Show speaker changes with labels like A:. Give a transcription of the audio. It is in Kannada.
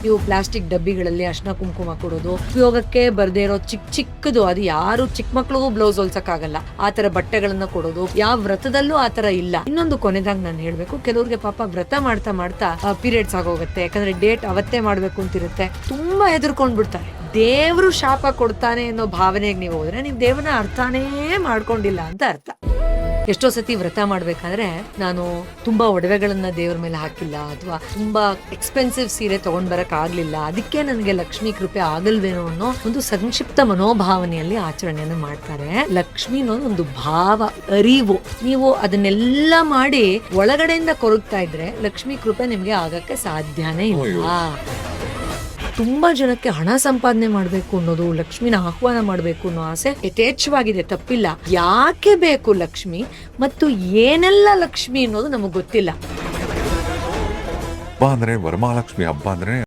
A: ನೀವು ಪ್ಲಾಸ್ಟಿಕ್ ಡಬ್ಬಿಗಳಲ್ಲಿ ಅರ್ಶಿನ ಕುಂಕುಮ ಕೊಡೋದು, ಉಪಯೋಗಕ್ಕೆ ಬರ್ದೇ ಇರೋ ಚಿಕ್ಕದು, ಅದು ಯಾರು ಚಿಕ್ಕ ಮಕ್ಳಿಗೂ ಬ್ಲೌಸ್ ಹೊಲ್ಸಕ್ಕಾಗಲ್ಲ ಆ ತರ ಬಟ್ಟೆಗಳನ್ನ ಕೊಡೋದು, ಯಾವ ವ್ರತದಲ್ಲೂ ಆ ತರ ಇಲ್ಲ. ಇನ್ನೊಂದು ಕೊನೆದಾಗ ನಾನು ಹೇಳ್ಬೇಕು, ಕೆಲವ್ರಿಗೆ ಪಾಪ ವ್ರತ ಮಾಡ್ತಾ ಮಾಡ್ತಾ ಪೀರಿಯಡ್ಸ್ ಆಗೋಗುತ್ತೆ, ಯಾಕಂದ್ರೆ ಡೇಟ್ ಅವತ್ತೇ ಮಾಡ್ಬೇಕು ಅಂತಿರುತ್ತೆ, ತುಂಬಾ ಹೆದರ್ಕೊಂಡ್ ಬಿಡ್ತಾರೆ. ದೇವ್ರು ಶಾಪ ಕೊಡ್ತಾನೆ ಅನ್ನೋ ಭಾವನೆಗೆ ನೀವು ಹೋದ್ರೆ ನೀವು ದೇವ್ರನ್ನ ಅರ್ಥನೇ ಮಾಡ್ಕೊಂಡಿಲ್ಲ ಅಂತ ಅರ್ಥ. ಎಷ್ಟೋ ಸತಿ ವ್ರತ ಮಾಡ್ಬೇಕಾದ್ರೆ ನಾನು ತುಂಬಾ ಒಡವೆಗಳನ್ನ ದೇವ್ರ ಮೇಲೆ ಹಾಕಿಲ್ಲ, ಅಥವಾ ತುಂಬಾ ಎಕ್ಸ್ಪೆನ್ಸಿವ್ ಸೀರೆ ತಗೊಂಡ್ ಬರಕ್ ಆಗ್ಲಿಲ್ಲ, ಅದಕ್ಕೆ ನನಗೆ ಲಕ್ಷ್ಮೀ ಕೃಪೆ ಆಗಲ್ವೇನೋ ಅನ್ನೋ ಒಂದು ಸಂಕ್ಷಿಪ್ತ ಮನೋಭಾವನೆಯಲ್ಲಿ ಆಚರಣೆಯನ್ನು ಮಾಡ್ತಾರೆ. ಲಕ್ಷ್ಮಿ ಅನ್ನೋದು ಒಂದು ಭಾವ, ಅರಿವು. ನೀವು ಅದನ್ನೆಲ್ಲ ಮಾಡಿ ಒಳಗಡೆಯಿಂದ ಕೊರಗ್ತಾ ಇದ್ರೆ ಲಕ್ಷ್ಮೀ ಕೃಪೆ ನಿಮ್ಗೆ ಆಗಕ್ಕೆ ಸಾಧ್ಯನೇ ಇಲ್ಲ. ತುಂಬಾ ಜನಕ್ಕೆ ಹಣ ಸಂಪಾದನೆ ಮಾಡ್ಬೇಕು ಅನ್ನೋದು, ಲಕ್ಷ್ಮಿನ ಆಹ್ವಾನ ಮಾಡ್ಬೇಕು ಅನ್ನೋ ಆಸೆ ಯಥೇಚ್ಛವಾಗಿದೆ, ತಪ್ಪಿಲ್ಲ. ಯಾಕೆ ಬೇಕು ಲಕ್ಷ್ಮಿ ಮತ್ತು ಏನೆಲ್ಲ ಲಕ್ಷ್ಮಿ ಅನ್ನೋದು ನಮಗ್ ಗೊತ್ತಿಲ್ಲ.
B: ಹಬ್ಬ ಅಂದ್ರೆ ವರಮಹಾಲಕ್ಷ್ಮಿ ಹಬ್ಬ ಅಂದ್ರೆ